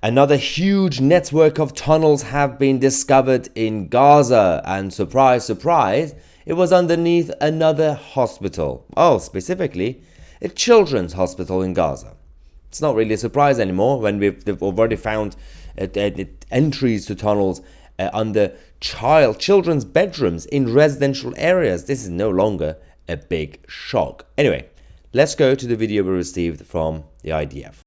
Another huge network of tunnels have been discovered in Gaza, and surprise, surprise, it was underneath another hospital. Oh, specifically, a children's hospital in Gaza. It's not really a surprise anymore when they've already found entries to tunnels under children's bedrooms in residential areas. This is no longer a big shock. Anyway, let's go to the video we received from the IDF.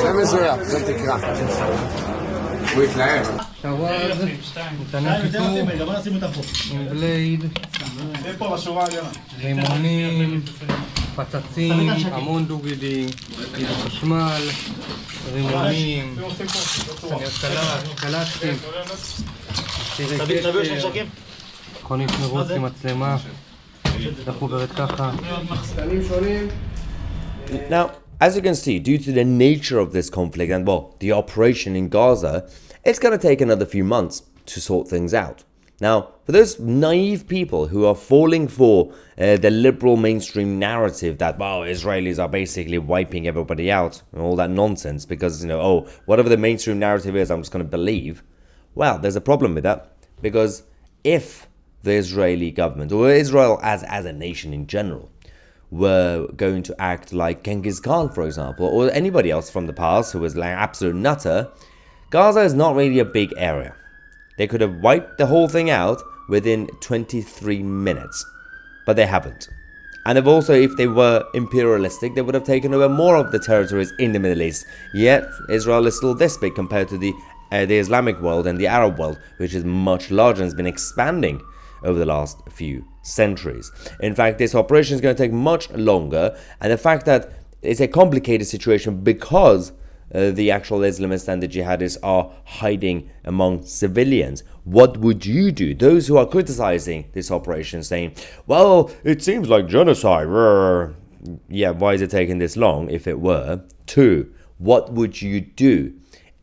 זה מזויף, זה תקרא. הוא יתלהב. שווז, מטעני חיתוך, עם בלייד, רימונים, פצצים, המון דו-גידי, חשמל, רימונים, צניות קלטים, צירי קשר, מכונית מרוץ עם מצלמה, מחוברת ככה. Now, as you can see, due to the nature of this conflict and, well, the operation in Gaza, it's going to take another few months to sort things out. Now, for those naive people who are falling for the liberal mainstream narrative that, well, Israelis are basically wiping everybody out and all that nonsense because, oh, whatever the mainstream narrative is, I'm just going to believe. Well, there's a problem with that because if the Israeli government, or Israel as a nation in general, were going to act like Genghis Khan, for example, or anybody else from the past who was like absolute nutter, Gaza is not really a big area. They could have wiped the whole thing out within 23 minutes, but they haven't. And they've also, if they were imperialistic, they would have taken over more of the territories in the Middle East. Yet, Israel is still this big compared to the Islamic world and the Arab world, which is much larger and has been expanding over the last few centuries. In fact, this operation is going to take much longer, and the fact that it's a complicated situation because the actual Islamists and the jihadists are hiding among civilians. What would you do? Those who are criticizing this operation saying, well, it seems like genocide. Yeah, why is it taking this long if it were? 2, what would you do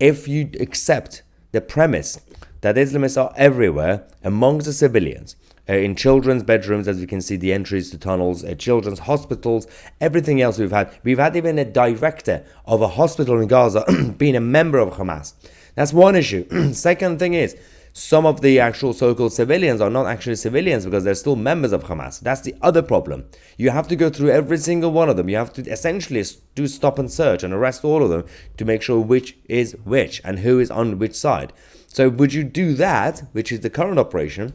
if you accept the premise that Islamists are everywhere amongst the civilians, in children's bedrooms, as you can see, the entries to tunnels, children's hospitals, everything else we've had. We've had even a director of a hospital in Gaza being a member of Hamas. That's one issue. Second thing is, some of the actual so-called civilians are not actually civilians because they're still members of Hamas. That's the other problem. You have to go through every single one of them. You have to essentially do stop and search and arrest all of them to make sure which is which and who is on which side. So would you do that, which is the current operation,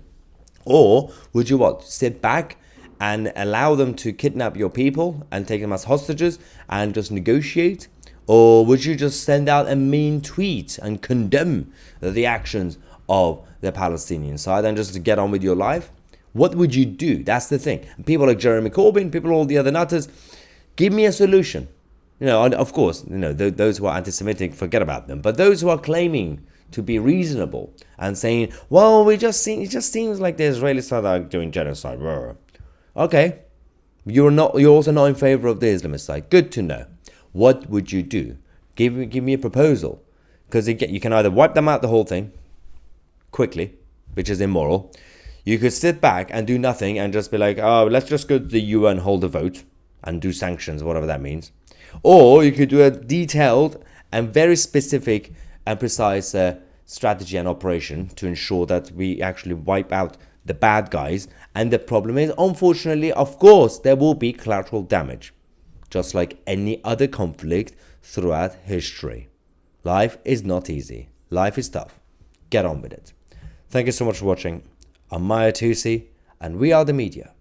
or would you sit back and allow them to kidnap your people and take them as hostages and just negotiate? Or would you just send out a mean tweet and condemn the actions of the Palestinian side and just get on with your life? What would you do? That's the thing. People like Jeremy Corbyn, people all the other nutters, give me a solution. And of course, those who are anti-Semitic, forget about them. But those who are claiming to be reasonable and saying, well, it just seems like the Israelis are doing genocide. Okay, you're also not in favor of the Islamist side. Good to know. What would you do? Give me a proposal, because you can either wipe them out the whole thing quickly, which is immoral. You could sit back and do nothing and just be like, oh, let's just go to the UN, hold a vote and do sanctions, whatever that means. Or you could do a detailed and very specific and precise strategy and operation to ensure that we actually wipe out the bad guys. And the problem is, unfortunately, of course, there will be collateral damage, just like any other conflict throughout history. Life is not easy. Life is tough. Get on with it. Thank you so much for watching. I'm Tousi, and we are the media.